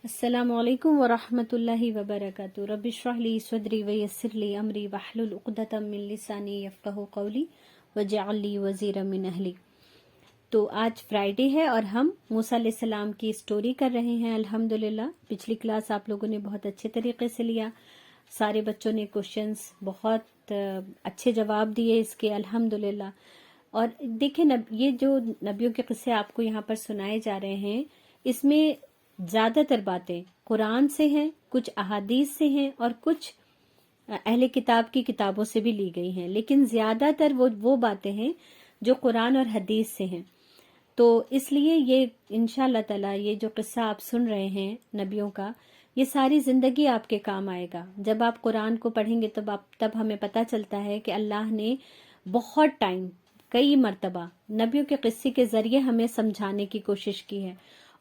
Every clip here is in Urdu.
السلام علیکم ورحمۃ اللہ وبرکاتہ۔ رب اشرح لی صدری ویسر لی امری واحلل عقدۃ من لسانی یفقہوا قولی واجعل لی وزیرا من اہلی۔ تو آج فرائیڈے ہے اور ہم موسیٰ علیہ السلام کی سٹوری کر رہے ہیں الحمدللہ۔ پچھلی کلاس آپ لوگوں نے بہت اچھے طریقے سے لیا، سارے بچوں نے کوشچنس بہت اچھے جواب دیے اس کے الحمدللہ۔ اور دیکھیں یہ جو نبیوں کے قصے آپ کو یہاں پر سنائے جا رہے ہیں، اس میں زیادہ تر باتیں قرآن سے ہیں، کچھ احادیث سے ہیں اور کچھ اہل کتاب کی کتابوں سے بھی لی گئی ہیں، لیکن زیادہ تر وہ باتیں ہیں جو قرآن اور حدیث سے ہیں۔ تو اس لیے یہ انشاءاللہ تعالی یہ جو قصہ آپ سن رہے ہیں نبیوں کا، یہ ساری زندگی آپ کے کام آئے گا۔ جب آپ قرآن کو پڑھیں گے تب ہمیں پتہ چلتا ہے کہ اللہ نے بہت ٹائم، کئی مرتبہ نبیوں کے قصے کے ذریعے ہمیں سمجھانے کی کوشش کی ہے،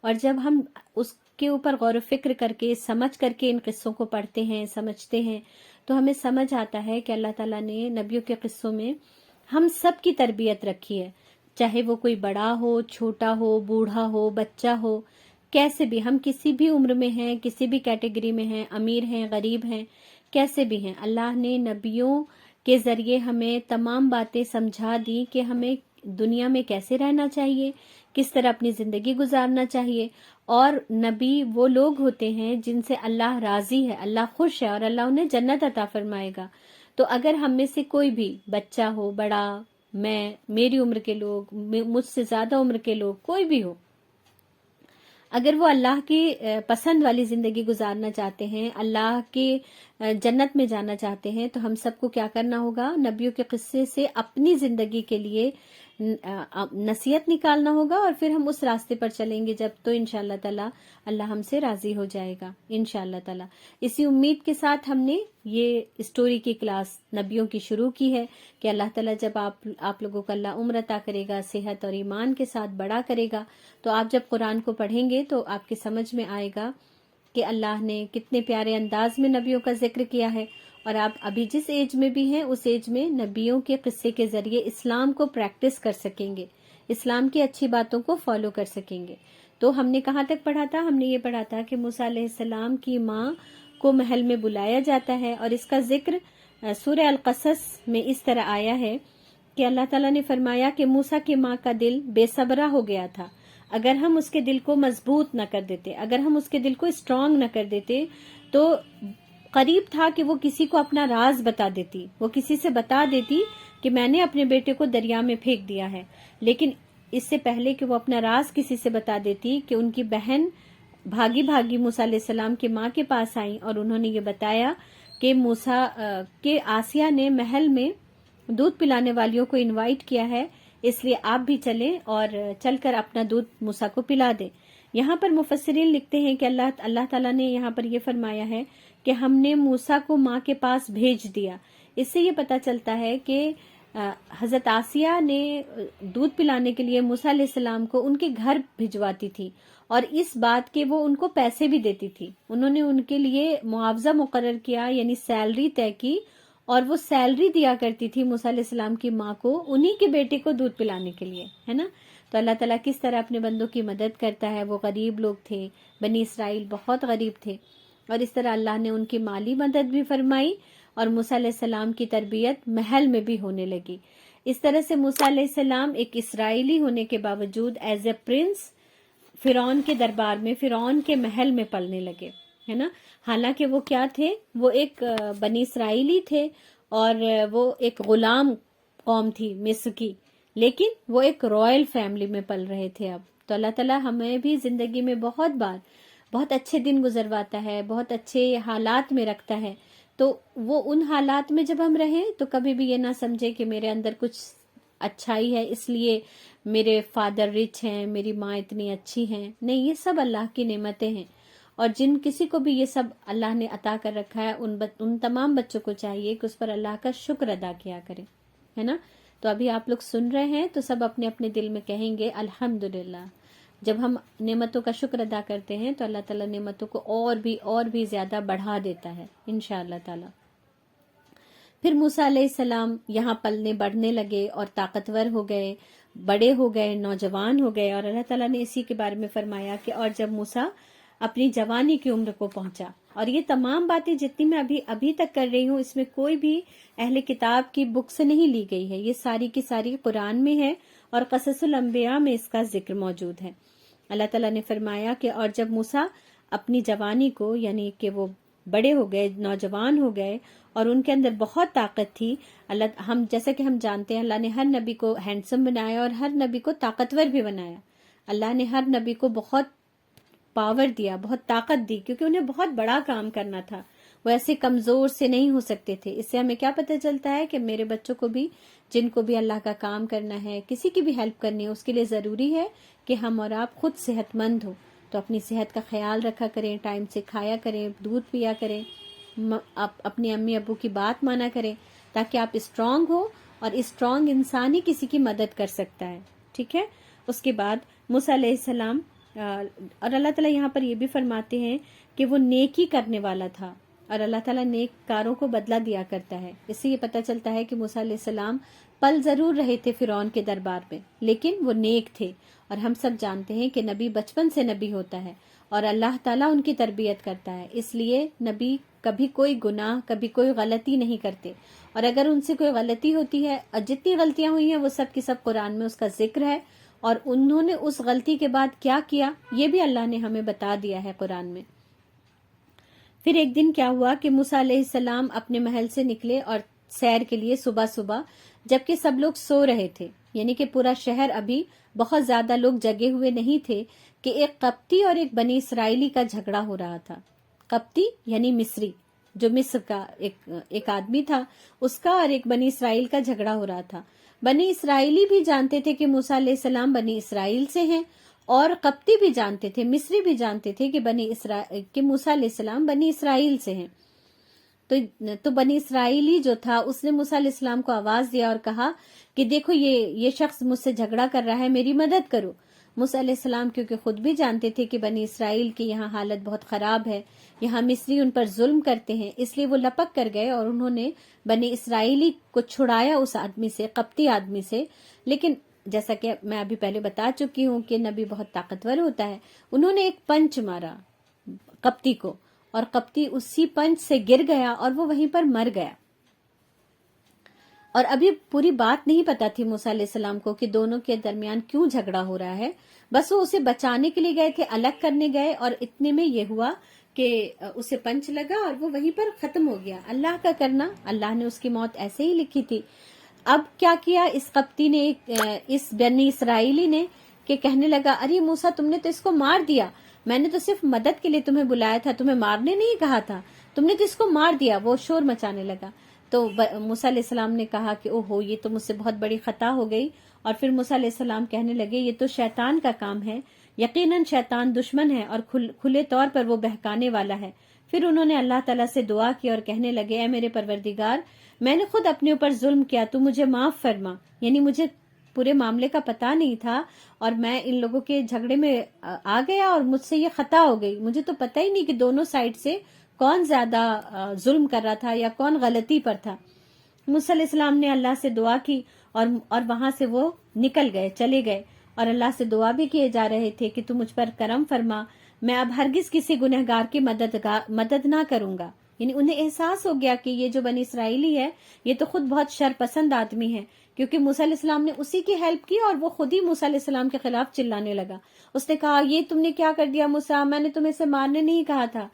اور جب ہم اس کے اوپر غور و فکر کر کے سمجھ کر کے ان قصوں کو پڑھتے ہیں، سمجھتے ہیں، تو ہمیں سمجھ آتا ہے کہ اللہ تعالیٰ نے نبیوں کے قصوں میں ہم سب کی تربیت رکھی ہے، چاہے وہ کوئی بڑا ہو، چھوٹا ہو، بوڑھا ہو، بچہ ہو، کیسے بھی ہم کسی بھی عمر میں ہیں، کسی بھی کیٹیگری میں ہیں، امیر ہیں، غریب ہیں، کیسے بھی ہیں، اللہ نے نبیوں کے ذریعے ہمیں تمام باتیں سمجھا دی کہ ہمیں دنیا میں کیسے رہنا چاہیے، کس طرح اپنی زندگی گزارنا چاہیے۔ اور نبی وہ لوگ ہوتے ہیں جن سے اللہ راضی ہے، اللہ خوش ہے، اور اللہ انہیں جنت عطا فرمائے گا۔ تو اگر ہم میں سے کوئی بھی بچہ ہو، بڑا، میں، میری عمر کے لوگ، مجھ سے زیادہ عمر کے لوگ، کوئی بھی ہو، اگر وہ اللہ کی پسند والی زندگی گزارنا چاہتے ہیں، اللہ کی جنت میں جانا چاہتے ہیں، تو ہم سب کو کیا کرنا ہوگا؟ نبیوں کے قصے سے اپنی زندگی کے لیے نصیحت نکالنا ہوگا، اور پھر ہم اس راستے پر چلیں گے جب تو انشاءاللہ تعالی اللہ ہم سے راضی ہو جائے گا انشاءاللہ تعالی۔ اسی امید کے ساتھ ہم نے یہ اسٹوری کی کلاس نبیوں کی شروع کی ہے کہ اللہ تعالیٰ جب آپ لوگوں کو اللہ عمر عطا کرے گا، صحت اور ایمان کے ساتھ بڑا کرے گا، تو آپ جب قرآن کو پڑھیں گے تو آپ کی سمجھ میں آئے گا کہ اللہ نے کتنے پیارے انداز میں نبیوں کا ذکر کیا ہے، اور آپ ابھی جس ایج میں بھی ہیں اس ایج میں نبیوں کے قصے کے ذریعے اسلام کو پریکٹس کر سکیں گے، اسلام کی اچھی باتوں کو فالو کر سکیں گے۔ تو ہم نے کہاں تک پڑھا تھا؟ ہم نے یہ پڑھا تھا کہ موسیٰ علیہ السلام کی ماں کو محل میں بلایا جاتا ہے، اور اس کا ذکر سورہ القصص میں اس طرح آیا ہے کہ اللہ تعالیٰ نے فرمایا کہ موسیٰ کی ماں کا دل بے صبرا ہو گیا تھا، اگر ہم اس کے دل کو مضبوط نہ کر دیتے، اگر ہم اس کے دل کو اسٹرانگ نہ کر دیتے، تو قریب تھا کہ وہ کسی کو اپنا راز بتا دیتی، وہ کسی سے بتا دیتی کہ میں نے اپنے بیٹے کو دریا میں پھینک دیا ہے، لیکن اس سے پہلے کہ وہ اپنا راز کسی سے بتا دیتی کہ ان کی بہن بھاگی بھاگی موسیٰ علیہ السلام کی ماں کے پاس آئیں، اور انہوں نے یہ بتایا کہ موسیٰ کہ آسیہ نے محل میں دودھ پلانے والیوں کو انوائٹ کیا ہے، اس لیے آپ بھی چلیں اور چل کر اپنا دودھ موسیٰ کو پلا دیں۔ یہاں پر مفسرین لکھتے ہیں کہ اللہ تعالیٰ نے یہاں پر یہ فرمایا ہے کہ ہم نے موسیٰ کو ماں کے پاس بھیج دیا۔ اس سے یہ پتہ چلتا ہے کہ حضرت آسیہ نے دودھ پلانے کے لیے موسیٰ علیہ السلام کو ان کے گھر بھجواتی تھی، اور اس بات کے وہ ان کو پیسے بھی دیتی تھی، انہوں نے ان کے لیے معاوضہ مقرر کیا، یعنی سیلری طے کی، اور وہ سیلری دیا کرتی تھی موسیٰ علیہ السلام کی ماں کو انہی کے بیٹے کو دودھ پلانے کے لیے، ہے نا۔ تو اللہ تعالیٰ کس طرح اپنے بندوں کی مدد کرتا ہے۔ وہ غریب لوگ تھے، بنی اسرائیل بہت غریب تھے، اور اس طرح اللہ نے ان کی مالی مدد بھی فرمائی، اور موسیٰ علیہ السلام کی تربیت محل میں بھی ہونے لگی۔ اس طرح سے موسیٰ علیہ السلام ایک اسرائیلی ہونے کے باوجود ایز اے پرنس فرعون کے دربار میں، فرعون کے محل میں پلنے لگے، ہے نا۔ حالانکہ وہ کیا تھے؟ وہ ایک بنی اسرائیلی تھے، اور وہ ایک غلام قوم تھی مصر کی، لیکن وہ ایک رائل فیملی میں پل رہے تھے۔ اب تو اللہ تعالیٰ ہمیں بھی زندگی میں بہت بار بہت اچھے دن گزرواتا ہے، بہت اچھے حالات میں رکھتا ہے، تو وہ ان حالات میں جب ہم رہیں تو کبھی بھی یہ نہ سمجھے کہ میرے اندر کچھ اچھائی ہے اس لیے میرے فادر رچ ہیں، میری ماں اتنی اچھی ہیں، نہیں، یہ سب اللہ کی نعمتیں ہیں، اور جن کسی کو بھی یہ سب اللہ نے عطا کر رکھا ہے ان تمام بچوں کو چاہیے کہ اس پر اللہ کا شکر ادا کیا کریں، ہے نا۔ تو ابھی آپ لوگ سن رہے ہیں تو سب اپنے اپنے دل میں کہیں گے الحمدللہ۔ جب ہم نعمتوں کا شکر ادا کرتے ہیں تو اللہ تعالیٰ نعمتوں کو اور بھی زیادہ بڑھا دیتا ہے انشاءاللہ تعالیٰ۔ پھر موسیٰ علیہ السلام یہاں پلنے بڑھنے لگے اور طاقتور ہو گئے، بڑے ہو گئے، نوجوان ہو گئے، اور اللہ تعالیٰ نے اسی کے بارے میں فرمایا کہ اور جب موسیٰ اپنی جوانی کی عمر کو پہنچا. اور یہ تمام باتیں جتنی میں ابھی تک کر رہی ہوں اس میں کوئی بھی اہل کتاب کی بک سے نہیں لی گئی ہے، یہ ساری کی ساری قرآن میں ہے اور قصص الانبیاء میں اس کا ذکر موجود ہے. اللہ تعالیٰ نے فرمایا کہ اور جب موسیٰ اپنی جوانی کو، یعنی کہ وہ بڑے ہو گئے، نوجوان ہو گئے اور ان کے اندر بہت طاقت تھی، جیسا کہ ہم جانتے ہیں اللہ نے ہر نبی کو ہینڈسم بنایا اور ہر نبی کو طاقتور بھی بنایا. اللہ نے ہر نبی کو بہت پاور دیا، بہت طاقت دی، کیونکہ انہیں بہت بڑا کام کرنا تھا، وہ ایسے کمزور سے نہیں ہو سکتے تھے. اس سے ہمیں کیا پتہ چلتا ہے کہ میرے بچوں کو بھی، جن کو بھی اللہ کا کام کرنا ہے، کسی کی بھی ہیلپ کرنی ہے، اس کے لیے ضروری ہے کہ ہم اور آپ خود صحت مند ہو. تو اپنی صحت کا خیال رکھا کریں، ٹائم سے کھایا کریں، دودھ پیا کریں، اپنی امی ابو کی بات مانا کریں، تاکہ آپ اسٹرانگ ہو، اور اسٹرانگ انسان ہی کسی کی مدد کر سکتا ہے. ٹھیک ہے. اس کے بعد موسیٰ علیہ السلام، اور اللہ تعالیٰ یہاں پر یہ بھی فرماتے ہیں کہ وہ نیکی کرنے والا تھا، اور اللہ تعالیٰ نیک کاروں کو بدلہ دیا کرتا ہے. اس سے یہ پتہ چلتا ہے کہ موسیٰ علیہ السلام پل ضرور رہے تھے فرعون کے دربار میں، لیکن وہ نیک تھے. اور ہم سب جانتے ہیں کہ نبی بچپن سے نبی ہوتا ہے اور اللہ تعالیٰ ان کی تربیت کرتا ہے، اس لیے نبی کبھی کوئی گناہ، کبھی کوئی غلطی نہیں کرتے. اور اگر ان سے کوئی غلطی ہوتی ہے، اور جتنی غلطیاں ہوئی ہیں وہ سب کی سب قرآن میں اس کا ذکر ہے، اور انہوں نے اس غلطی کے بعد کیا کیا یہ بھی اللہ نے ہمیں بتا دیا ہے قرآن میں. پھر ایک دن کیا ہوا کہ موسیٰ علیہ السلام اپنے محل سے نکلے اور سیر کے لیے صبح جبکہ سب لوگ سو رہے تھے، یعنی کہ پورا شہر ابھی بہت زیادہ لوگ جگے ہوئے نہیں تھے، کہ ایک قبطی اور ایک بنی اسرائیلی کا جھگڑا ہو رہا تھا. قبطی یعنی مصری، جو مصر کا ایک آدمی تھا، اس کا اور ایک بنی اسرائیل کا جھگڑا ہو رہا تھا. بنی اسرائیلی بھی جانتے تھے کہ موسیٰ علیہ السلام بنی اسرائیل سے ہیں، اور قبطی بھی جانتے تھے، مصری بھی جانتے تھے کہ موسیٰ علیہ السلام بنی اسرائیل سے ہیں. تو بنی اسرائیلی جو تھا اس نے موسیٰ علیہ السلام کو آواز دیا اور کہا کہ دیکھو یہ شخص مجھ سے جھگڑا کر رہا ہے، میری مدد کرو. موسیٰ علیہ السلام کیونکہ خود بھی جانتے تھے کہ بنی اسرائیل کی یہاں حالت بہت خراب ہے، یہاں مصری ان پر ظلم کرتے ہیں، اس لیے وہ لپک کر گئے اور انہوں نے بنی اسرائیلی کو چھڑایا اس آدمی سے، قبطی آدمی سے. لیکن جیسا کہ میں ابھی پہلے بتا چکی ہوں کہ نبی بہت طاقتور ہوتا ہے، انہوں نے ایک پنچ مارا قبطی کو، اور قبطی اسی پنچ سے گر گیا اور وہ وہیں پر مر گیا. اور ابھی پوری بات نہیں پتا تھی موسیٰ علیہ السلام کو کہ دونوں کے درمیان کیوں جھگڑا ہو رہا ہے، بس وہ اسے بچانے کے لیے گئے تھے، الگ کرنے گئے، اور اتنے میں یہ ہوا کہ اسے پنچ لگا اور وہ وہیں پر ختم ہو گیا. اللہ کا کرنا، اللہ نے اس کی موت ایسے ہی لکھی تھی. اب کیا کیا اس قبطی نے، اس بنی اسرائیلی نے، کہ کہنے لگا ارے موسیٰ تم نے تو اس کو مار دیا، میں نے تو صرف مدد کے لیے تمہیں بلایا تھا، تمہیں مارنے نہیں کہا تھا، تم نے تو اس کو مار دیا. وہ شور مچانے لگا. تو موسیٰ علیہ السلام نے کہا کہ اوہو یہ تو مجھ سے بہت بڑی خطا ہو گئی. اور پھر موسیٰ علیہ السلام کہنے لگے یہ تو شیطان کا کام ہے، یقیناً شیطان دشمن ہے اور کھلے طور پر وہ بہکانے والا ہے. پھر انہوں نے اللہ تعالیٰ سے دعا کی اور کہنے لگے اے میرے پروردگار، میں نے خود اپنے اوپر ظلم کیا، تو مجھے معاف فرما. یعنی مجھے پورے معاملے کا پتہ نہیں تھا اور میں ان لوگوں کے جھگڑے میں آ گیا اور مجھ سے یہ خطا ہو گئی. مجھے تو پتہ ہی نہیں کہ دونوں سائڈ سے کون زیادہ ظلم کر رہا تھا یا کون غلطی پر تھا. موسیٰ علیہ السلام نے اللہ سے دعا کی اور وہاں سے وہ نکل گئے، چلے گئے، اور اللہ سے دعا بھی کیے جا رہے تھے کہ تو مجھ پر کرم فرما، میں اب ہرگز کسی گنہگار کی مدد نہ کروں گا. یعنی انہیں احساس ہو گیا کہ یہ جو بنی اسرائیلی ہے یہ تو خود بہت شر پسند آدمی ہے، کیونکہ موسیٰ علیہ السلام نے اسی کی ہیلپ کی اور وہ خود ہی موسیٰ علیہ السلام کے خلاف چلانے لگا. اس نے کہا یہ تم نے کیا کر دیا موسیٰ، میں نے تمہیں سے مارنے نہیں کہا تھا.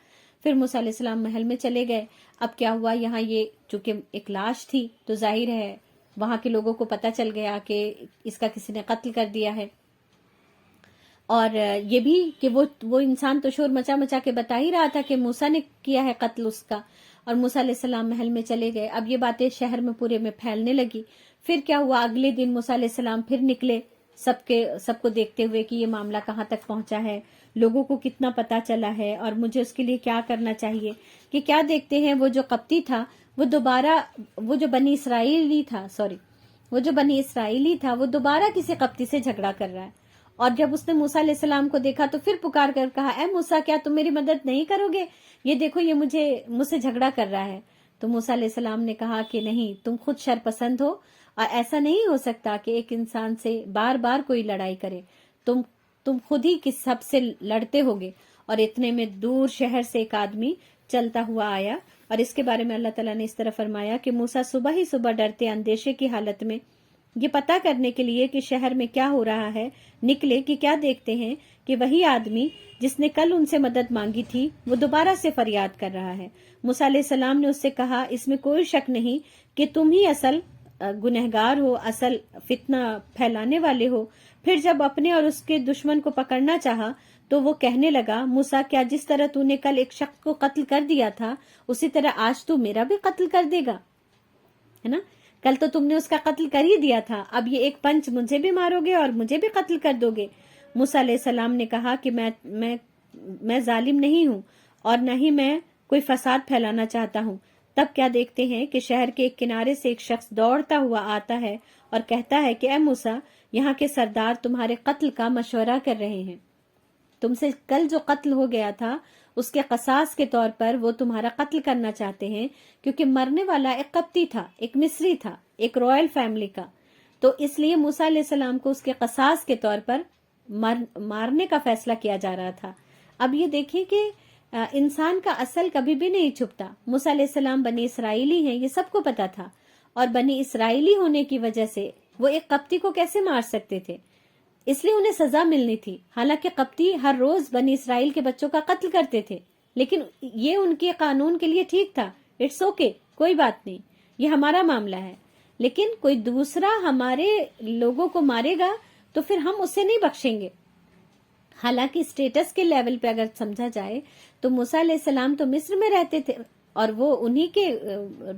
پھر موسیٰ علیہ السلام محل میں چلے گئے. اب کیا ہوا، یہاں یہ چونکہ ایک لاش تھی تو ظاہر ہے وہاں کے لوگوں کو پتہ چل گیا کہ اس کا کسی نے قتل کر دیا ہے. اور یہ بھی کہ وہ انسان تو شور مچا مچا کے بتا ہی رہا تھا کہ موسیٰ نے کیا ہے قتل اس کا. اور موسیٰ علیہ السلام محل میں چلے گئے. اب یہ باتیں شہر میں پورے میں پھیلنے لگی. پھر کیا ہوا، اگلے دن موسیٰ علیہ السلام پھر نکلے، سب کو دیکھتے ہوئے کہ یہ معاملہ کہاں تک پہنچا ہے، لوگوں کو کتنا پتا چلا ہے اور مجھے اس کے لیے کیا کرنا چاہیے. کہ کیا دیکھتے ہیں وہ جو قبطی تھا وہ جو بنی اسرائیلی تھا وہ دوبارہ کسی قبطی سے جھگڑا کر رہا ہے. اور جب اس نے موسیٰ علیہ السلام کو دیکھا تو پھر پکار کر کہا اے موسیٰ کیا تم میری مدد نہیں کرو گے، یہ دیکھو یہ مجھ سے جھگڑا کر رہا ہے. تو موسیٰ علیہ السلام نے کہا کہ نہیں، تم خود شر پسند ہو اور ایسا نہیں ہو سکتا کہ ایک انسان سے بار بار کوئی لڑائی کرے. تم خود ہی سب سے لڑتے ہوگے اور اتنے میں دور شہر سے ایک آدمی چلتا ہوا آیا، اور اس کے بارے میں اللہ تعالیٰ نے اس طرح فرمایا کہ موسیٰ صبح ہی صبح ڈرتے اندیشے کی حالت میں یہ پتہ کرنے کے لیے کہ شہر میں کیا ہو رہا ہے نکلے، کہ کیا دیکھتے ہیں کہ وہی آدمی جس نے کل ان سے مدد مانگی تھی وہ دوبارہ سے فریاد کر رہا ہے۔ موسیٰ علیہ السلام نے اس سے کہا، اس میں کوئی شک نہیں کہ تم ہی اصل گنہگار ہو، اصل فتنہ پھیلانے والے ہو۔ پھر جب اپنے اور اس کے دشمن کو پکڑنا چاہا تو وہ کہنے لگا، موسیٰ کیا جس طرح تو نے کل ایک شخص کو قتل کر دیا تھا اسی طرح آج تو میرا بھی قتل کر دے گا؟ ہے نا، کل تو تم نے اس کا قتل کر ہی دیا تھا، اب یہ ایک پنچ مجھے بھی مارو گے اور مجھے بھی قتل کر دو گے؟ موسیٰ علیہ السلام نے کہا کہ میں ظالم نہیں ہوں اور نہ ہی میں کوئی فساد پھیلانا چاہتا ہوں۔ تب کیا دیکھتے ہیں کہ شہر کے ایک کنارے سے ایک شخص دوڑتا ہوا آتا ہے اور کہتا ہے کہ اے موسیٰ، یہاں کے سردار تمہارے قتل کا مشورہ کر رہے ہیں، تم سے کل جو قتل ہو گیا تھا اس کے قصاص کے طور پر وہ تمہارا قتل کرنا چاہتے ہیں، کیونکہ مرنے والا ایک قبطی تھا، ایک مصری تھا، ایک رائل فیملی کا، تو اس لیے موسیٰ علیہ السلام کو اس کے قصاص کے طور پر مارنے کا فیصلہ کیا جا رہا تھا۔ اب یہ دیکھیں کہ انسان کا اصل کبھی بھی نہیں چھپتا۔ موسیٰ علیہ السلام بنی اسرائیلی ہیں، یہ سب کو پتا تھا، اور بنی اسرائیلی ہونے کی وجہ سے وہ ایک قبطی کو کیسے مار سکتے تھے؟ اس لیے انہیں سزا ملنی تھی۔ حالانکہ قبطی ہر روز بنی اسرائیل کے بچوں کا قتل کرتے تھے، لیکن یہ ان کے قانون کے لیے ٹھیک تھا، اٹس اوکے، کوئی بات نہیں، یہ ہمارا معاملہ ہے۔ لیکن کوئی دوسرا ہمارے لوگوں کو مارے گا تو پھر ہم اسے نہیں بخشیں گے۔ حالانکہ اسٹیٹس کے لیول پہ اگر سمجھا جائے تو موسیٰ علیہ السلام تو مصر میں رہتے تھے اور وہ انہی کے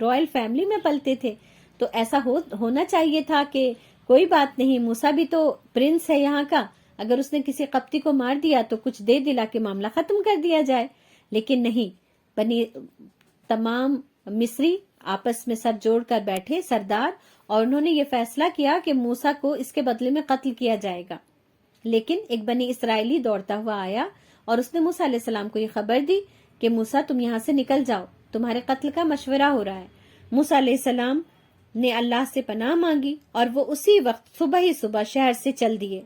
رائل فیملی میں پلتے تھے، تو ایسا ہونا چاہیے تھا کہ کوئی بات نہیں، موسیٰ بھی تو پرنس ہے یہاں کا، اگر اس نے کسی قبطی کو مار دیا تو کچھ دے دلا کے معاملہ ختم کر دیا جائے۔ لیکن نہیں، تمام مصری آپس میں سر جوڑ کر بیٹھے سردار، اور انہوں نے یہ فیصلہ کیا کہ موسیٰ کو اس کے بدلے میں قتل کیا جائے گا۔ لیکن ایک بنی اسرائیلی دوڑتا ہوا آیا اور اس نے موسیٰ علیہ السلام کو یہ خبر دی کہ موسیٰ تم یہاں سے نکل جاؤ، تمہارے قتل کا مشورہ ہو رہا ہے۔ موسیٰ علیہ السلام نے اللہ سے پناہ مانگی اور وہ اسی وقت صبح ہی صبح شہر سے چل دیے،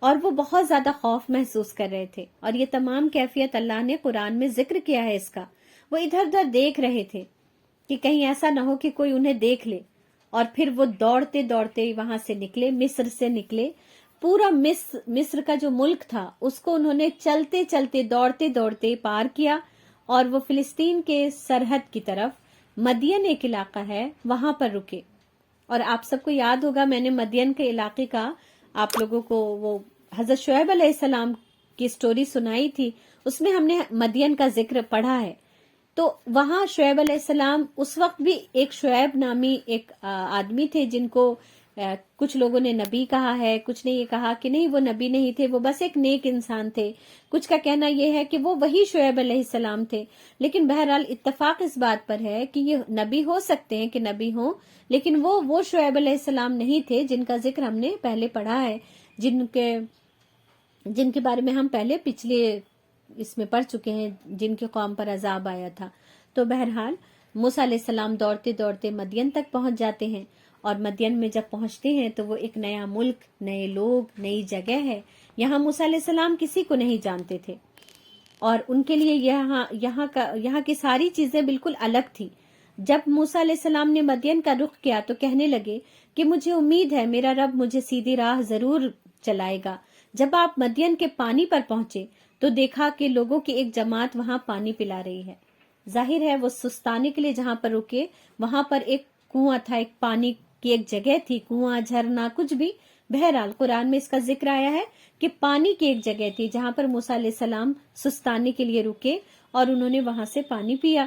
اور وہ بہت زیادہ خوف محسوس کر رہے تھے، اور یہ تمام کیفیت اللہ نے قرآن میں ذکر کیا ہے اس کا۔ وہ ادھر ادھر دیکھ رہے تھے کہ کہیں ایسا نہ ہو کہ کوئی انہیں دیکھ لے، اور پھر وہ دوڑتے دوڑتے وہاں سے نکلے، مصر سے نکلے۔ پورا مصر کا جو ملک تھا اس کو انہوں نے چلتے چلتے دوڑتے دوڑتے پار کیا، اور وہ فلسطین کے سرحد کی طرف مدین ایک علاقہ ہے وہاں پر رکے۔ اور آپ سب کو یاد ہوگا، میں نے مدین کے علاقے کا آپ لوگوں کو وہ حضرت شعیب علیہ السلام کی سٹوری سنائی تھی، اس میں ہم نے مدین کا ذکر پڑھا ہے۔ تو وہاں شعیب علیہ السلام اس وقت بھی ایک شعیب نامی ایک آدمی تھے جن کو کچھ لوگوں نے نبی کہا ہے، کچھ نے یہ کہا کہ نہیں وہ نبی نہیں تھے، وہ بس ایک نیک انسان تھے، کچھ کا کہنا یہ ہے کہ وہ وہی شعیب علیہ السلام تھے۔ لیکن بہرحال اتفاق اس بات پر ہے کہ یہ نبی ہو سکتے ہیں کہ نبی ہوں، لیکن وہ شعیب علیہ السلام نہیں تھے جن کا ذکر ہم نے پہلے پڑھا ہے، جن کے بارے میں ہم پہلے پچھلے اس میں پڑھ چکے ہیں، جن کی قوم پر عذاب آیا تھا۔ تو بہرحال موسیٰ علیہ السلام دوڑتے دوڑتے مدین تک پہنچ جاتے ہیں، اور مدین میں جب پہنچتے ہیں تو وہ ایک نیا ملک، نئے لوگ، نئی جگہ ہے۔ یہاں موسیٰ علیہ السلام کسی کو نہیں جانتے تھے، اور ان کے لیے یہاں کی ساری چیزیں بالکل الگ تھی۔ جب موسیٰ علیہ السلام نے مدین کا رخ کیا تو کہنے لگے کہ مجھے امید ہے میرا رب مجھے سیدھی راہ ضرور چلائے گا۔ جب آپ مدین کے پانی پر پہنچے تو دیکھا کہ لوگوں کی ایک جماعت وہاں پانی پلا رہی ہے۔ ظاہر ہے وہ سستانے کے لیے جہاں پر رکے وہاں پر ایک کنواں تھا، ایک پانی کی ایک جگہ تھی، کنواں، جھرنا، کچھ بھی۔ بہرحال قرآن میں اس کا ذکر آیا ہے کہ پانی کی ایک جگہ تھی جہاں پر موسیٰ علیہ السلام سستانے کے لیے رکے، اور انہوں نے وہاں سے پانی پیا۔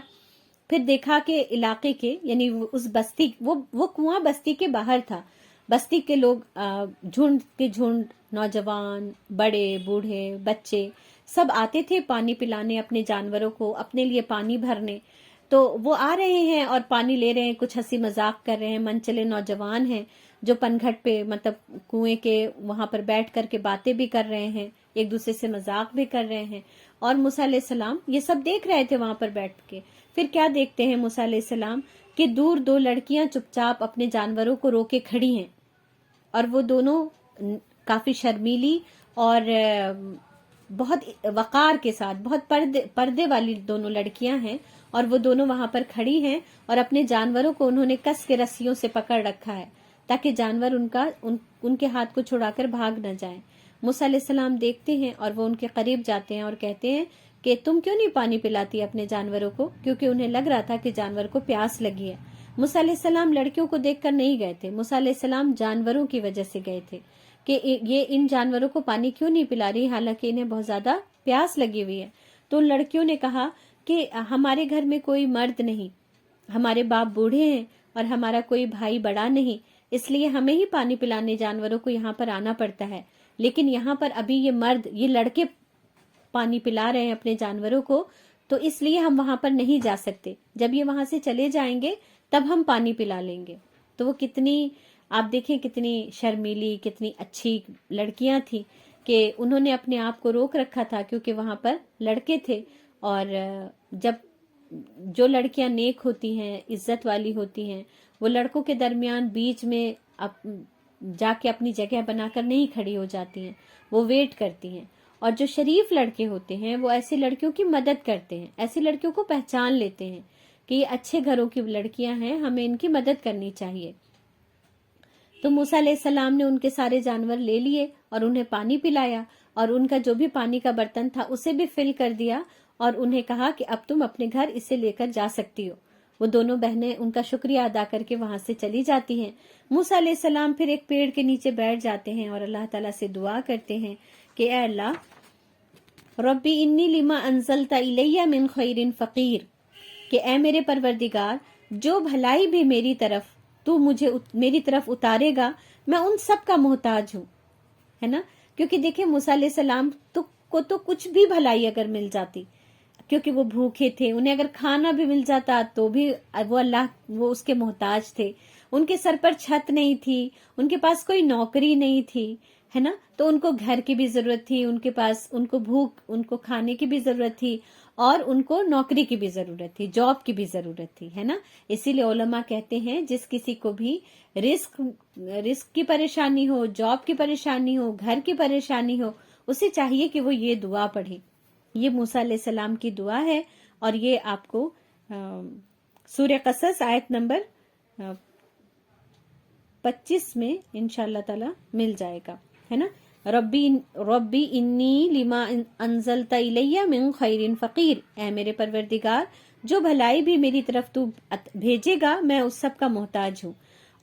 پھر دیکھا کہ علاقے کے یعنی اس بستی، وہ کنواں بستی کے باہر تھا۔ بستی کے لوگ جھنڈ کے جھنڈ، نوجوان، بڑے، بوڑھے، بچے، سب آتے تھے پانی پلانے اپنے جانوروں کو، اپنے لیے پانی بھرنے۔ تو وہ آ رہے ہیں اور پانی لے رہے ہیں، کچھ ہنسی مذاق کر رہے ہیں، من چلے نوجوان ہیں جو پنگھٹ پہ مطلب کنویں کے وہاں پر بیٹھ کر کے باتیں بھی کر رہے ہیں، ایک دوسرے سے مذاق بھی کر رہے ہیں، اور موسیٰ علیہ السلام یہ سب دیکھ رہے تھے وہاں پر بیٹھ کے۔ پھر کیا دیکھتے ہیں موسیٰ علیہ السلام کہ دور دو لڑکیاں چپ چاپ اپنے جانوروں کو روکے کھڑی ہیں، اور وہ دونوں کافی شرمیلی اور بہت وقار کے ساتھ، بہت پردے والی دونوں لڑکیاں ہیں، اور وہ دونوں وہاں پر کھڑی ہیں اور اپنے جانوروں کو انہوں نے کس کے رسیوں سے پکڑ رکھا ہے تاکہ جانور ان کے ہاتھ کو چھڑا کر بھاگ نہ جائیں۔ موسیٰ علیہ السلام دیکھتے ہیں اور وہ ان کے قریب جاتے ہیں اور کہتے ہیں کہ تم کیوں نہیں پانی پلاتی اپنے جانوروں کو، کیونکہ انہیں لگ رہا تھا کہ جانور کو پیاس لگی ہے۔ موسیٰ علیہ السلام لڑکیوں کو دیکھ کر نہیں گئے تھے، موسیٰ علیہ السلام جانوروں کی وجہ سے گئے تھے کہ یہ ان جانوروں کو پانی کیوں نہیں پلا رہی، حالانکہ انہیں بہت زیادہ پیاس لگی ہوئی ہے۔ تو ان لڑکیوں نے کہا کہ ہمارے گھر میں کوئی مرد نہیں، ہمارے باپ بوڑھے ہیں اور ہمارا کوئی بھائی بڑا نہیں، اس لیے ہمیں ہی پانی پلانے جانوروں کو یہاں پر آنا پڑتا ہے، لیکن یہاں پر ابھی یہ لڑکے پانی پلا رہے ہیں اپنے جانوروں کو، تو اس لیے ہم وہاں پر نہیں جا سکتے، جب یہ وہاں سے چلے جائیں گے تب ہم پانی پلا لیں گے۔ تو وہ آپ دیکھیں کتنی شرمیلی، کتنی اچھی لڑکیاں تھیں کہ انہوں نے اپنے آپ کو روک رکھا تھا، کیونکہ وہاں پر لڑکے تھے، اور جب جو لڑکیاں نیک ہوتی ہیں، عزت والی ہوتی ہیں، وہ لڑکوں کے درمیان بیچ میں جا کے اپنی جگہ بنا کر نہیں کھڑی ہو جاتی ہیں، وہ ویٹ کرتی ہیں۔ اور جو شریف لڑکے ہوتے ہیں وہ ایسی لڑکیوں کی مدد کرتے ہیں، ایسی لڑکیوں کو پہچان لیتے ہیں کہ یہ اچھے گھروں کی لڑکیاں ہیں، ہمیں ان کی مدد کرنی چاہیے۔ تو موسیٰ علیہ السلام نے ان کے سارے جانور لے لیے اور انہیں پانی پلایا، اور ان کا جو بھی پانی کا برتن تھا اسے بھی فل کر دیا، اور انہیں کہا کہ اب تم اپنے گھر اسے لے کر جا سکتی ہو۔ وہ دونوں بہنیں ان کا شکریہ ادا کر کے وہاں سے چلی جاتی ہیں۔ موسیٰ علیہ السلام پھر ایک پیڑ کے نیچے بیٹھ جاتے ہیں اور اللہ تعالیٰ سے دعا کرتے ہیں کہ اے اللہ، ربی انی لما انزلت الی من خیر فقیر، کہ اے میرے پروردگار، جو بھلائی بھی میری طرف اتارے گا میں ان سب کا محتاج ہوں، ہے نا؟ کیونکہ دیکھیں موسیٰ علیہ السلام کو تو کچھ بھی بھلائی اگر مل جاتی، کیونکہ وہ بھوکے تھے، انہیں اگر کھانا بھی مل جاتا تو بھی وہ اس کے محتاج تھے، ان کے سر پر چھت نہیں تھی، ان کے پاس کوئی نوکری نہیں تھی، ہے نا؟ تو ان کو گھر کی بھی ضرورت تھی، ان کو کھانے کی بھی ضرورت تھی، اور ان کو نوکری کی بھی ضرورت تھی، جاب کی بھی ضرورت تھی، ہے نا؟ اسی لیے علماء کہتے ہیں جس کسی کو بھی رزق کی پریشانی ہو، جاب کی پریشانی ہو، گھر کی پریشانی ہو، اسے چاہیے کہ وہ یہ دعا پڑھے۔ یہ موسیٰ علیہ السلام کی دعا ہے، اور یہ آپ کو سورہ قصص آیت نمبر 25 میں انشاءاللہ تعالی مل جائے گا، ہے نا؟ ربی انی لما انزلت الی من خیر فقیر، اے میرے پروردگار، جو بھلائی بھی میری طرف تو بھیجے گا میں اس سب کا محتاج ہوں۔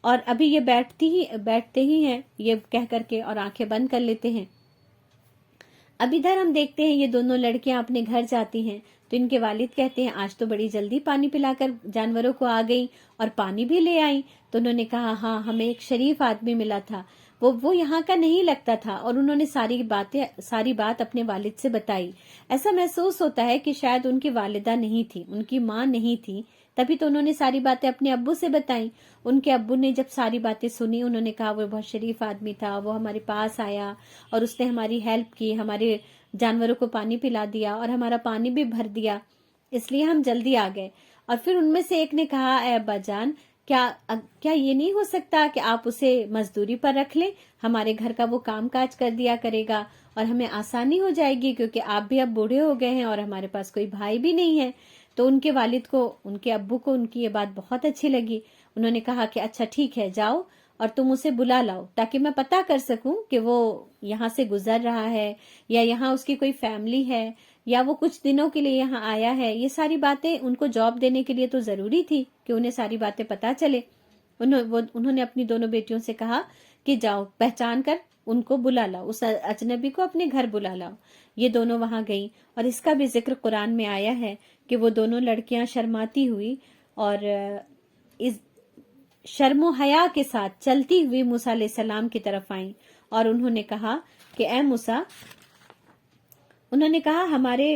اور ابھی یہ بیٹھتے ہی ہیں یہ کہہ کر کے، اور آنکھیں بند کر لیتے ہیں۔ اب ادھر ہم دیکھتے ہیں یہ دونوں لڑکیاں اپنے گھر جاتی ہیں، تو ان کے والد کہتے ہیں آج تو بڑی جلدی پانی پلا کر جانوروں کو آ گئی اور پانی بھی لے آئیں۔ تو انہوں نے کہا ہاں، ہمیں ایک شریف آدمی ملا تھا، وہ یہاں کا نہیں لگتا تھا، اور انہوں نے ساری بات اپنے والد سے بتائی۔ ایسا محسوس ہوتا ہے کہ شاید ان کی والدہ نہیں تھی، ان کی ماں نہیں تھی، تبھی تو انہوں نے ساری باتیں اپنے ابو سے بتائیں۔ ان کے ابو نے جب ساری باتیں سنی، انہوں نے کہا وہ بہت شریف آدمی تھا، وہ ہمارے پاس آیا اور اس نے ہماری ہیلپ کی، ہمارے جانوروں کو پانی پلا دیا اور ہمارا پانی بھی بھر دیا، اس لیے ہم جلدی آ گئے۔ اور پھر ان میں سے ایک نے کہا اے ابا جان، کیا یہ نہیں ہو سکتا کہ آپ اسے مزدوری پر رکھ لیں، ہمارے گھر کا وہ کام کاج کر دیا کرے گا اور ہمیں آسانی ہو جائے گی، کیونکہ آپ بھی اب بوڑھے ہو گئے ہیں اور ہمارے پاس کوئی بھائی بھی نہیں ہے۔ تو ان کے والد کو، ان کے ابو کو ان کی یہ بات بہت اچھی لگی۔ انہوں نے کہا کہ اچھا ٹھیک ہے، جاؤ اور تم اسے بلا لاؤ تاکہ میں پتہ کر سکوں کہ وہ یہاں سے گزر رہا ہے یا یہاں اس کی کوئی فیملی ہے یا وہ کچھ دنوں کے لیے یہاں آیا ہے۔ یہ ساری باتیں ان کو جاب دینے کے لیے تو ضروری تھی کہ انہیں ساری باتیں پتہ چلے۔ انہوں نے اپنی دونوں بیٹیوں سے کہا کہ جاؤ، پہچان کر ان کو بلا لاؤ، اس اجنبی کو اپنے گھر بلا لاؤ۔ یہ دونوں وہاں گئیں، اور اس کا بھی ذکر قرآن میں آیا ہے کہ وہ دونوں لڑکیاں شرماتی ہوئی اور اس شرم و حیا کے ساتھ چلتی ہوئی موسیٰ علیہ السلام کی طرف آئیں، اور انہوں نے کہا کہ اے موسیٰ، انہوں نے کہا ہمارے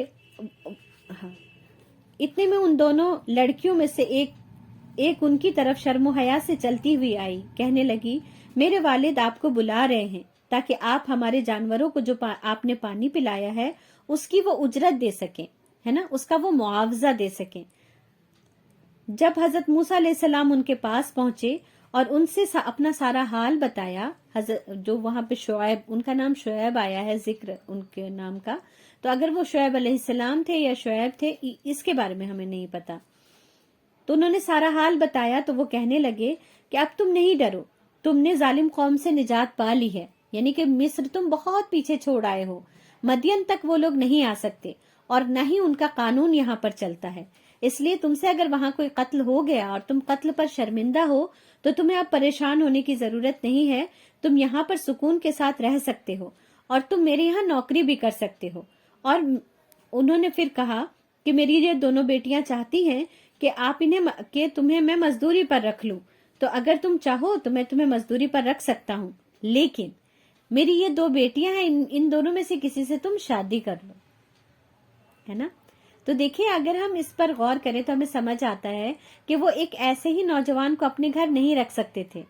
اتنے میں ان دونوں لڑکیوں میں سے ایک ان کی طرف شرم و حیا سے چلتی ہوئی آئی، کہنے لگی میرے والد آپ کو بلا رہے ہیں تاکہ آپ ہمارے جانوروں کو جو آپ نے پانی پلایا ہے اس کی وہ اجرت دے سکیں، ہے نا، اس کا وہ معاوضہ دے سکیں۔ جب حضرت موسیٰ علیہ السلام ان کے پاس پہنچے اور ان سے اپنا سارا حال بتایا، جو وہاں پہ شعیب، ان کا نام شعیب آیا ہے ذکر ان کے نام کا، تو اگر وہ شعیب علیہ السلام تھے یا شعیب تھے اس کے بارے میں ہمیں نہیں پتا. تو انہوں نے سارا حال بتایا تو وہ کہنے لگے کہ اب تم نہیں ڈرو، تم نے ظالم قوم سے نجات پا لی ہے، یعنی کہ مصر تم بہت پیچھے چھوڑ آئے ہو، مدین تک وہ لوگ نہیں آ سکتے اور نہ ہی ان کا قانون یہاں پر چلتا ہے. اس لیے تم سے اگر وہاں کوئی قتل ہو گیا اور تم قتل پر شرمندہ ہو تو تمہیں اب پریشان ہونے کی ضرورت نہیں ہے. تم یہاں پر سکون کے ساتھ رہ سکتے ہو اور تم میرے یہاں نوکری بھی کر سکتے ہو. اور انہوں نے پھر کہا کہ میری یہ دونوں بیٹیاں چاہتی ہیں کہ تمہیں میں مزدوری پر رکھ لوں، تو اگر تم چاہو تو میں تمہیں مزدوری پر رکھ سکتا ہوں، لیکن میری یہ دو بیٹیاں ہیں، ان دونوں میں سے کسی سے تم شادی کر لو، ہے نا. تو دیکھیں اگر ہم اس پر غور کریں تو ہمیں سمجھ آتا ہے کہ وہ ایک ایسے ہی نوجوان کو اپنے گھر نہیں رکھ سکتے تھے.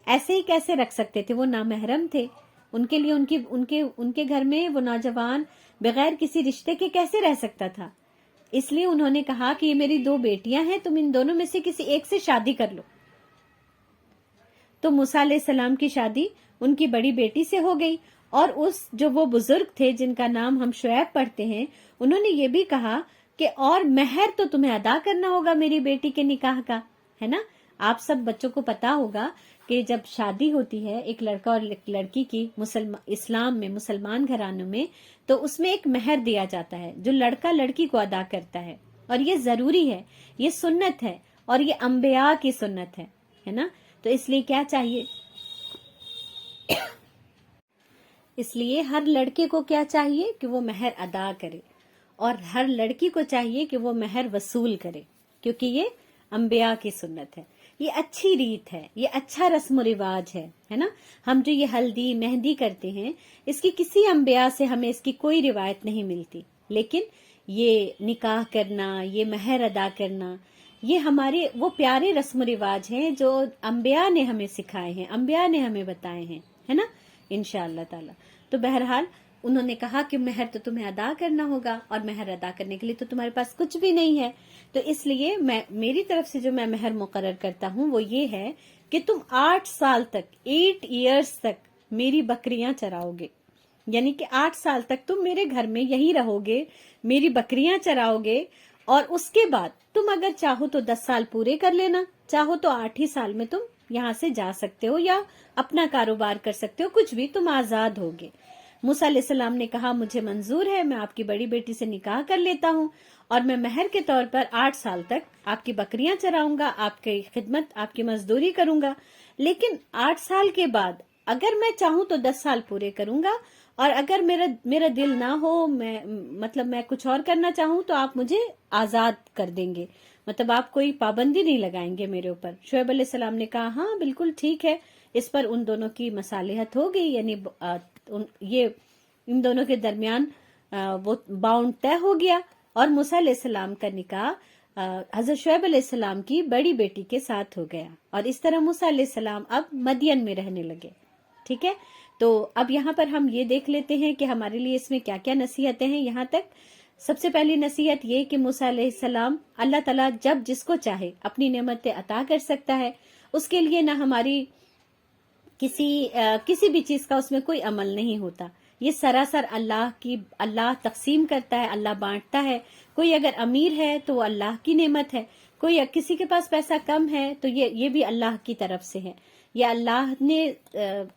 ایسے ہی کیسے رکھ سکتے تھے؟ وہ نامحرم تھے. ان کے لیے ان کے گھر میں وہ نوجوان بغیر کسی رشتے کے کیسے رہ سکتا تھا؟ اس لیے انہوں نے کہا کہ یہ میری دو بیٹیاں ہیں، تم ان دونوں میں سے کسی ایک سے شادی کر لو. تو موسیٰ علیہ السلام کی شادی ان کی بڑی بیٹی سے ہو گئی، اور جو وہ بزرگ تھے جن کا نام ہم شعیب پڑھتے ہیں، انہوں نے یہ بھی کہا کہ اور مہر تو تمہیں ادا کرنا ہوگا میری بیٹی کے نکاح کا، ہے نا. آپ سب بچوں کو پتا ہوگا کہ جب شادی ہوتی ہے ایک لڑکا اور لڑکی کی اسلام میں، مسلمان گھرانوں میں، تو اس میں ایک مہر دیا جاتا ہے جو لڑکا لڑکی کو ادا کرتا ہے، اور یہ ضروری ہے، یہ سنت ہے، اور یہ انبیاء کی سنت ہے نا. تو اس لیے کیا چاہیے، اس لیے ہر لڑکے کو کیا چاہیے کہ وہ مہر ادا کرے، اور ہر لڑکی کو چاہیے کہ وہ مہر وصول کرے، کیونکہ یہ انبیاء کی سنت ہے، یہ اچھی ریت ہے، یہ اچھا رسم و رواج ہے نا. ہم جو یہ ہلدی مہندی کرتے ہیں، اس کی کسی انبیاء سے ہمیں اس کی کوئی روایت نہیں ملتی، لیکن یہ نکاح کرنا، یہ مہر ادا کرنا، یہ ہمارے وہ پیارے رسم و رواج ہیں جو انبیاء نے ہمیں سکھائے ہیں، انبیاء نے ہمیں بتائے ہیں، ہے نا، انشاءاللہ تعالی. تو بہرحال انہوں نے کہا کہ مہر تو تمہیں ادا کرنا ہوگا، اور مہر ادا کرنے کے لیے تو تمہارے پاس کچھ بھی نہیں ہے. تو اس لیے میری طرف سے جو میں مہر مقرر کرتا ہوں وہ یہ ہے کہ تم 8 سال تک، 8 ایئرز تک میری بکریاں چراؤ گے، یعنی کہ 8 سال تک تم میرے گھر میں یہی رہو گے، میری بکریاں چراؤ گے، اور اس کے بعد تم اگر چاہو تو 10 سال پورے کر لینا، چاہو تو 8 ہی سال میں تم یہاں سے جا سکتے ہو یا اپنا کاروبار کر سکتے ہو، کچھ بھی، تم آزاد ہوگے. موسیٰ علیہ السلام نے کہا مجھے منظور ہے، میں آپ کی بڑی بیٹی سے نکاح کر لیتا ہوں، اور میں مہر کے طور پر 8 سال تک آپ کی بکریاں چراؤں گا، آپ کی خدمت، آپ کی مزدوری کروں گا، لیکن 8 سال کے بعد اگر میں چاہوں تو 10 سال پورے کروں گا، اور اگر میرا دل نہ ہو، میں کچھ اور کرنا چاہوں تو آپ مجھے آزاد کر دیں گے، مطلب آپ کوئی پابندی نہیں لگائیں گے میرے اوپر. شعیب علیہ السلام نے کہا ہاں بالکل ٹھیک ہے. اس پر ان دونوں کی مصالحت ہو گئی، یعنی یہ ان دونوں کے درمیان وہ باؤنڈ طے ہو گیا، اور موسیٰ علیہ السلام کا نکاح حضرت شعیب علیہ السلام کی بڑی بیٹی کے ساتھ ہو گیا، اور اس طرح موسیٰ علیہ السلام اب مدین میں رہنے لگے. ٹھیک ہے، تو اب یہاں پر ہم یہ دیکھ لیتے ہیں کہ ہمارے لیے اس میں کیا کیا نصیحتیں ہیں. یہاں تک سب سے پہلی نصیحت یہ کہ موسیٰ علیہ السلام، اللہ تعالیٰ جب جس کو چاہے اپنی نعمتیں عطا کر سکتا ہے، اس کے لیے نہ ہماری کسی بھی چیز کا اس میں کوئی عمل نہیں ہوتا. یہ سراسر اللہ تقسیم کرتا ہے، اللہ بانٹتا ہے. کوئی اگر امیر ہے تو وہ اللہ کی نعمت ہے، کوئی کسی کے پاس پیسہ کم ہے تو یہ بھی اللہ کی طرف سے ہے. یہ اللہ نے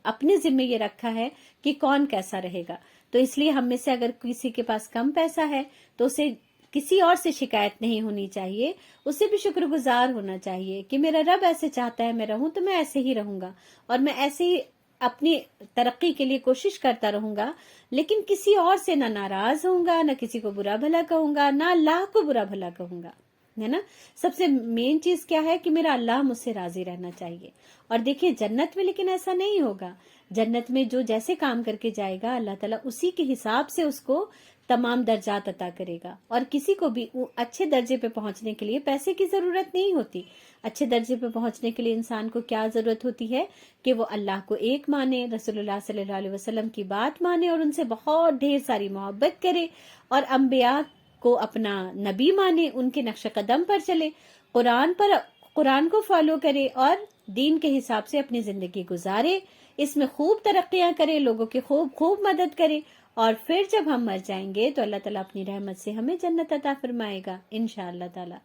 اپنے ذمہ یہ رکھا ہے کہ کون کیسا رہے گا. تو اس لیے ہم میں سے اگر کسی کے پاس کم پیسہ ہے تو اسے کسی اور سے شکایت نہیں ہونی چاہیے، اسے بھی شکر گزار ہونا چاہیے کہ میرا رب ایسے چاہتا ہے میں رہوں تو میں ایسے ہی رہوں گا، اور میں ایسے ہی اپنی ترقی کے لیے کوشش کرتا رہوں گا، لیکن کسی اور سے نہ ناراض ہوں گا، نہ کسی کو برا بھلا کہوں گا، نہ اللہ کو برا بھلا کہوں گا، ہے نا. سب سے مین چیز کیا ہے کہ میرا اللہ مجھ سے راضی رہنا چاہیے. اور دیکھیں جنت میں لیکن ایسا نہیں ہوگا. جنت میں جو جیسے کام کر کے جائے گا اللہ تعالیٰ اسی کے حساب سے اس کو تمام درجات عطا کرے گا. اور کسی کو بھی اچھے درجے پہ پہنچنے کے لیے پیسے کی ضرورت نہیں ہوتی. اچھے درجے پہ پہنچنے کے لیے انسان کو کیا ضرورت ہوتی ہے کہ وہ اللہ کو ایک مانے، رسول اللہ صلی اللہ علیہ وسلم کی بات مانے، اور ان سے بہت ڈھیر ساری محبت کرے، اور انبیاء کو اپنا نبی مانے، ان کے نقش قدم پر چلے، قرآن کو فالو کرے، اور دین کے حساب سے اپنی زندگی گزارے، اس میں خوب ترقیاں کرے، لوگوں کی خوب مدد کرے، اور پھر جب ہم مر جائیں گے تو اللہ تعالیٰ اپنی رحمت سے ہمیں جنت عطا فرمائے گا انشاءاللہ تعالیٰ.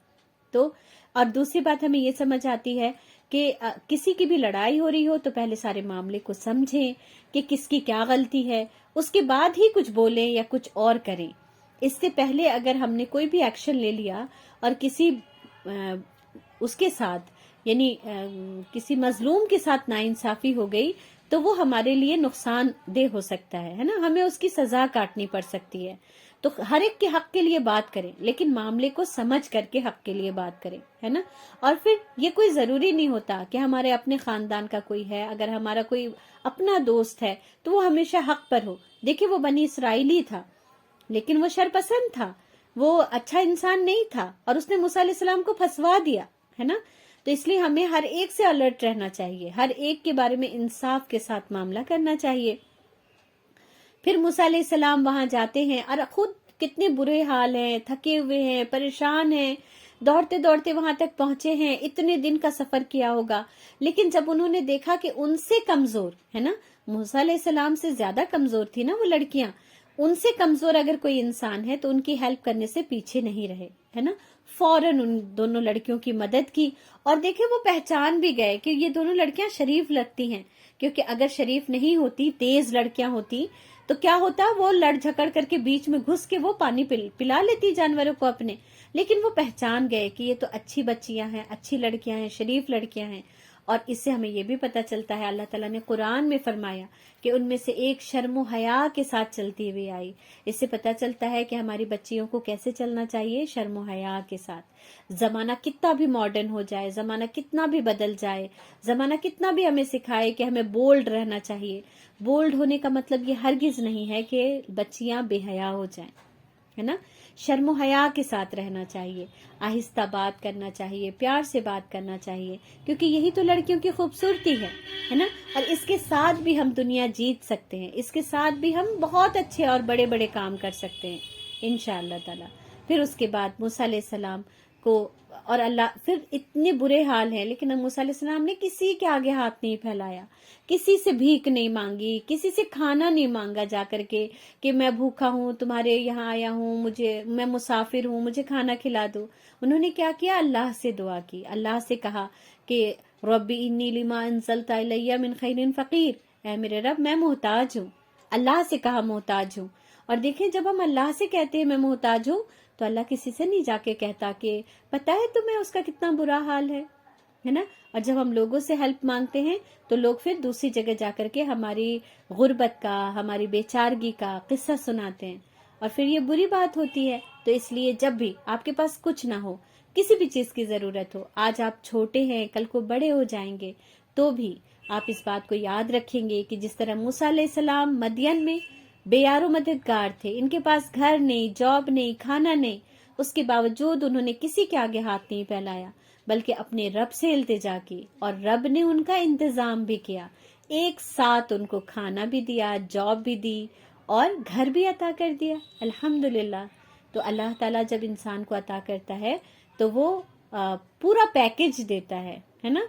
تو اور دوسری بات ہمیں یہ سمجھ آتی ہے کہ کسی کی بھی لڑائی ہو رہی ہو تو پہلے سارے معاملے کو سمجھیں کہ کس کی کیا غلطی ہے، اس کے بعد ہی کچھ بولیں یا کچھ اور کریں. اس سے پہلے اگر ہم نے کوئی بھی ایکشن لے لیا اور کسی اس کے ساتھ یعنی کسی مظلوم کے ساتھ ناانصافی ہو گئی تو وہ ہمارے لیے نقصان دہ ہو سکتا ہے نا، ہمیں اس کی سزا کاٹنی پڑ سکتی ہے. تو ہر ایک کے حق کے لیے بات کریں لیکن معاملے کو سمجھ کر کے حق کے لیے بات کریں، ہے نا. اور پھر یہ کوئی ضروری نہیں ہوتا کہ ہمارے اپنے خاندان کا کوئی ہے، اگر ہمارا کوئی اپنا دوست ہے تو وہ ہمیشہ حق پر ہو. دیکھیں وہ بنی اسرائیلی تھا لیکن وہ شرپسند تھا، وہ اچھا انسان نہیں تھا اور اس نے موسیٰ علیہ السلام کو پھنسوا دیا، ہے نا. تو اس لیے ہمیں ہر ایک سے الرٹ رہنا چاہیے، ہر ایک کے بارے میں انصاف کے ساتھ معاملہ کرنا چاہیے. پھر موسیٰ علیہ السلام وہاں جاتے ہیں اور خود کتنے برے حال ہیں، تھکے ہوئے ہیں، پریشان ہیں، دوڑتے دوڑتے وہاں تک پہنچے ہیں، اتنے دن کا سفر کیا ہوگا. لیکن جب انہوں نے دیکھا کہ ان سے کمزور ہے نا، موسیٰ علیہ السلام سے زیادہ کمزور تھی نا وہ لڑکیاں، ان سے کمزور اگر کوئی انسان ہے تو ان کی ہیلپ کرنے سے پیچھے نہیں رہے، ہے نا. فوراً ان دونوں لڑکیوں کی مدد کی اور دیکھیں وہ پہچان بھی گئے کہ یہ دونوں لڑکیاں شریف لگتی ہیں، کیونکہ اگر شریف نہیں ہوتی، تیز لڑکیاں ہوتی تو کیا ہوتا، وہ لڑ جھکڑ کر کے بیچ میں گھس کے وہ پانی پلا لیتی جانوروں کو اپنے. لیکن وہ پہچان گئے کہ یہ تو اچھی بچیاں ہیں، اچھی لڑکیاں ہیں، شریف لڑکیاں ہیں. اور اس سے ہمیں یہ بھی پتہ چلتا ہے، اللہ تعالیٰ نے قرآن میں فرمایا کہ ان میں سے ایک شرم و حیا کے ساتھ چلتی ہوئی آئی. اس سے پتہ چلتا ہے کہ ہماری بچیوں کو کیسے چلنا چاہیے، شرم و حیا کے ساتھ. زمانہ کتنا بھی ماڈرن ہو جائے، زمانہ کتنا بھی بدل جائے، زمانہ کتنا بھی ہمیں سکھائے کہ ہمیں بولڈ رہنا چاہیے، بولڈ ہونے کا مطلب یہ ہرگز نہیں ہے کہ بچیاں بے حیا ہو جائیں، ہے نا. شرم و حیا کے ساتھ رہنا چاہیے، آہستہ بات کرنا چاہیے، پیار سے بات کرنا چاہیے، کیونکہ یہی تو لڑکیوں کی خوبصورتی ہے نا. اور اس کے ساتھ بھی ہم دنیا جیت سکتے ہیں، اس کے ساتھ بھی ہم بہت اچھے اور بڑے بڑے کام کر سکتے ہیں انشاءاللہ تعالی. پھر اس کے بعد موسیٰ علیہ السلام کو اور اللہ، پھر اتنے برے حال ہیں لیکن موسیٰ علیہ السلام نے کسی کے آگے ہاتھ نہیں پھیلایا، کسی سے بھیک نہیں مانگی، کسی سے کھانا نہیں مانگا جا کر کے کہ میں بھوکا ہوں، تمہارے یہاں آیا ہوں، میں مسافر ہوں، مجھے کھانا کھلا دو. انہوں نے کیا کیا، اللہ سے دعا کی، اللہ سے کہا کہ ربی انی لما انزلت الی من خیر فقیر، اے میرے رب میں محتاج ہوں. اللہ سے کہا محتاج ہوں. اور دیکھیں جب ہم اللہ سے کہتے ہیں میں محتاج ہوں تو اللہ کسی سے نہیں جا کے کہتا کہ پتہ ہے تمہیں اس کا کتنا برا حال ہے نا. اور جب ہم لوگوں سے ہیلپ مانگتے ہیں تو لوگ پھر دوسری جگہ جا کر کے ہماری غربت کا، ہماری بیچارگی کا قصہ سناتے ہیں اور پھر یہ بری بات ہوتی ہے. تو اس لیے جب بھی آپ کے پاس کچھ نہ ہو، کسی بھی چیز کی ضرورت ہو، آج آپ چھوٹے ہیں کل کو بڑے ہو جائیں گے، تو بھی آپ اس بات کو یاد رکھیں گے کہ جس طرح موسیٰ علیہ السلام مدین میں بے یار و مددگار تھے، ان کے پاس گھر نہیں، جاب نہیں، کھانا نہیں، اس کے باوجود انہوں نے کسی کے آگے ہاتھ نہیں پھیلایا بلکہ اپنے رب سے التجا کی اور رب نے ان کا انتظام بھی کیا، ایک ساتھ ان کو کھانا بھی دیا، جاب بھی دی اور گھر بھی عطا کر دیا. الحمدللہ. تو اللہ تعالیٰ جب انسان کو عطا کرتا ہے تو وہ پورا پیکج دیتا ہے نا.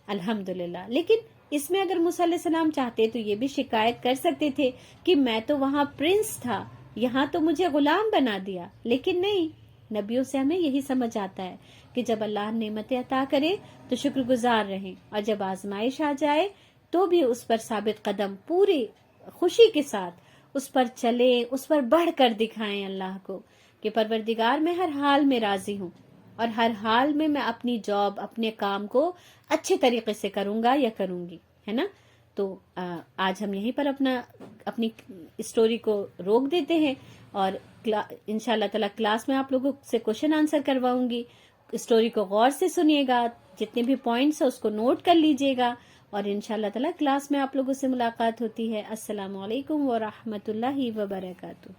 الحمدللہ. لیکن اس میں اگر موسیٰ علیہ السلام چاہتے تو یہ بھی شکایت کر سکتے تھے کہ میں تو وہاں پرنس تھا، یہاں تو مجھے غلام بنا دیا. لیکن نہیں، نبیوں سے ہمیں یہی سمجھ آتا ہے کہ جب اللہ نعمتیں عطا کرے تو شکر گزار رہیں، اور جب آزمائش آ جائے تو بھی اس پر ثابت قدم پوری خوشی کے ساتھ اس پر چلیں، اس پر بڑھ کر دکھائیں اللہ کو کہ پروردگار میں ہر حال میں راضی ہوں اور ہر حال میں اپنی جاب، اپنے کام کو اچھے طریقے سے کروں گا یا کروں گی، ہے نا. تو آج ہم یہیں پر اپنی اسٹوری کو روک دیتے ہیں اور انشاءاللہ تعالی کلاس میں آپ لوگوں سے کوشچن آنسر کرواؤں گی. اسٹوری کو غور سے سنیے گا، جتنے بھی پوائنٹس ہیں اس کو نوٹ کر لیجئے گا اور انشاءاللہ تعالی کلاس میں آپ لوگوں سے ملاقات ہوتی ہے. السلام علیکم ورحمۃ اللہ وبرکاتہ.